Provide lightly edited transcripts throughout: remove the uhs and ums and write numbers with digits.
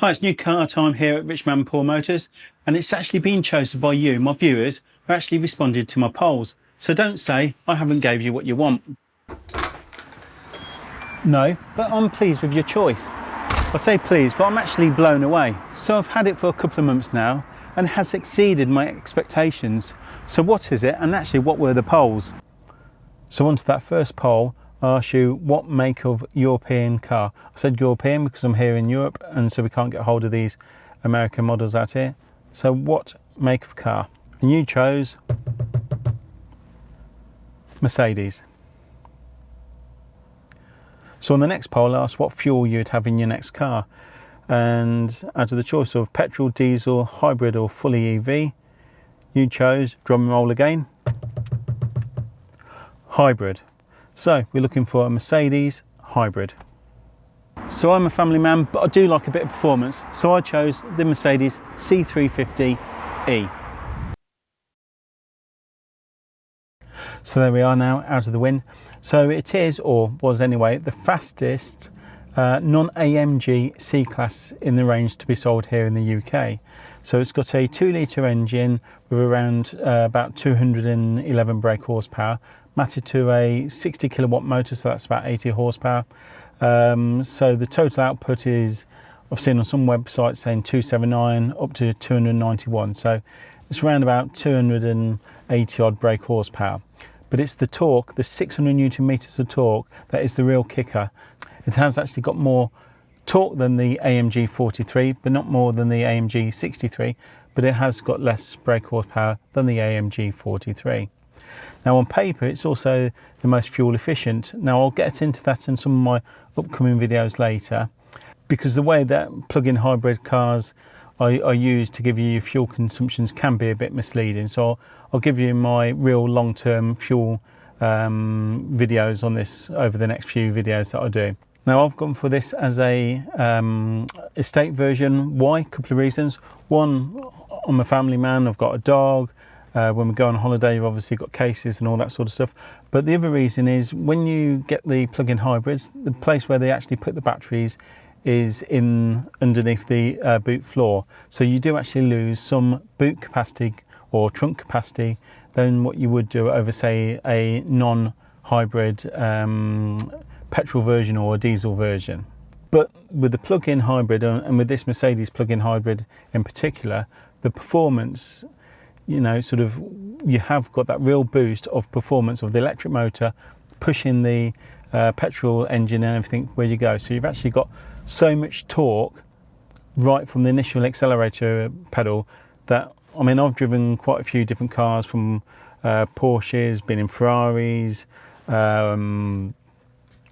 Hi, it's new car time here at Rich Man Poor Motors, and it's actually been chosen by you, my viewers, who actually responded to my polls. So don't say I haven't gave you what you want. No, but I'm pleased with your choice. I say pleased, but I'm actually blown away. So I've had it for a couple of months now and it has exceeded my expectations. So what is it, and actually what were the polls? So on to that first poll. I asked you what make of European car. I said European because I'm here in Europe and so we can't get hold of these American models out here. So what make of car? And you chose Mercedes. So on the next poll I asked what fuel you'd have in your next car, and out of the choice of petrol, diesel, hybrid or fully EV, you chose, drum roll again, hybrid. So we're looking for a Mercedes hybrid. So I'm a family man, but I do like a bit of performance, so I chose the Mercedes C350E. So there we are now, out of the wind. So it is, or was anyway, the fastest non-AMG C-Class in the range to be sold here in the UK. So it's got a 2-litre engine with around about 211 brake horsepower, matted to a 60 kilowatt motor, so that's about 80 horsepower. So the total output is, I've seen on some websites saying 279 up to 291, so it's around about 280 odd brake horsepower. But it's the torque, the 600 newton meters of torque, that is the real kicker. It has actually got more torque than the AMG 43, but not more than the AMG 63, but it has got less brake horsepower than the AMG 43. Now on paper it's also the most fuel efficient. Now I'll get into that in some of my upcoming videos later, because the way that plug-in hybrid cars are used to give you your fuel consumptions can be a bit misleading. So I'll give you my real long-term fuel videos on this over the next few videos that I do. Now I've gone for this as a estate version. Why? A couple of reasons. One, I'm a family man, I've got a dog. When we go on holiday, you've obviously got cases and all that sort of stuff. But the other reason is when you get the plug-in hybrids, the place where they actually put the batteries is in underneath the boot floor. So you do actually lose some boot capacity or trunk capacity than what you would do over, say, a non-hybrid petrol version or a diesel version. But with the plug-in hybrid and with this Mercedes plug-in hybrid in particular, the performance, you know, sort of, you have got that real boost of performance of the electric motor pushing the petrol engine and everything where you go. So you've actually got so much torque right from the initial accelerator pedal that, I mean, I've driven quite a few different cars, from Porsches, been in Ferraris,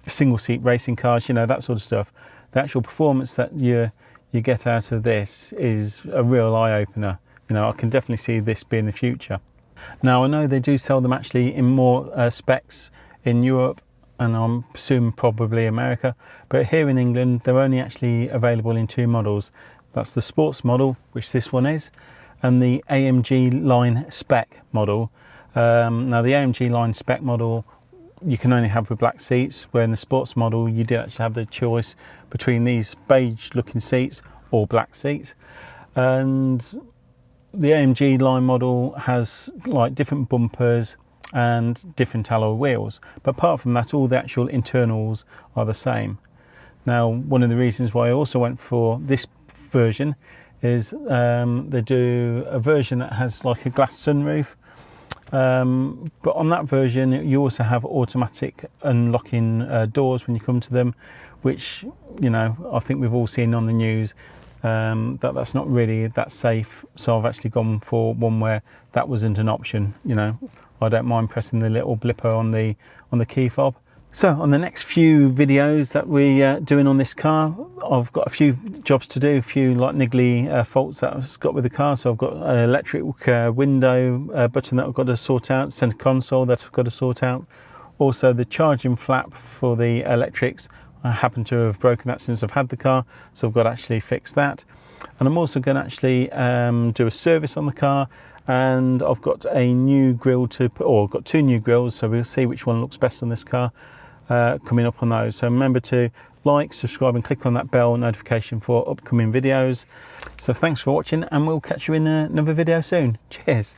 single seat racing cars, you know, that sort of stuff. The actual performance that you get out of this is a real eye-opener. You know, I can definitely see this being the future. Now I know they do sell them actually in more specs in Europe, and I'm assuming probably America, but here in England they're only actually available in two models. That's the sports model, which this one is, and the AMG line spec model. Now the AMG line spec model you can only have with black seats, where in the sports model you do actually have the choice between these beige looking seats or black seats. And the AMG line model has like different bumpers and different alloy wheels, but apart from that all the actual internals are the same. Now one of the reasons why I also went for this version is they do a version that has like a glass sunroof, but on that version you also have automatic unlocking doors when you come to them, which, you know, I think we've all seen on the news that's not really that safe. So I've actually gone for one where that wasn't an option. You know, I don't mind pressing the little blipper on the key fob. So on the next few videos that we're doing on this car, I've got a few jobs to do, a few like niggly faults that I've got with the car. So I've got an electric window button that I've got to sort out, center console that I've got to sort out. Also the charging flap for the electrics, I happen to have broken that since I've had the car, so I've got to actually fix that. And I'm also going to actually do a service on the car, and I've got a new grille to put, or I've got two new grills, so we'll see which one looks best on this car. coming up on those. So remember to like, subscribe and click on that bell notification for upcoming videos. So thanks for watching, and we'll catch you in another video soon. Cheers.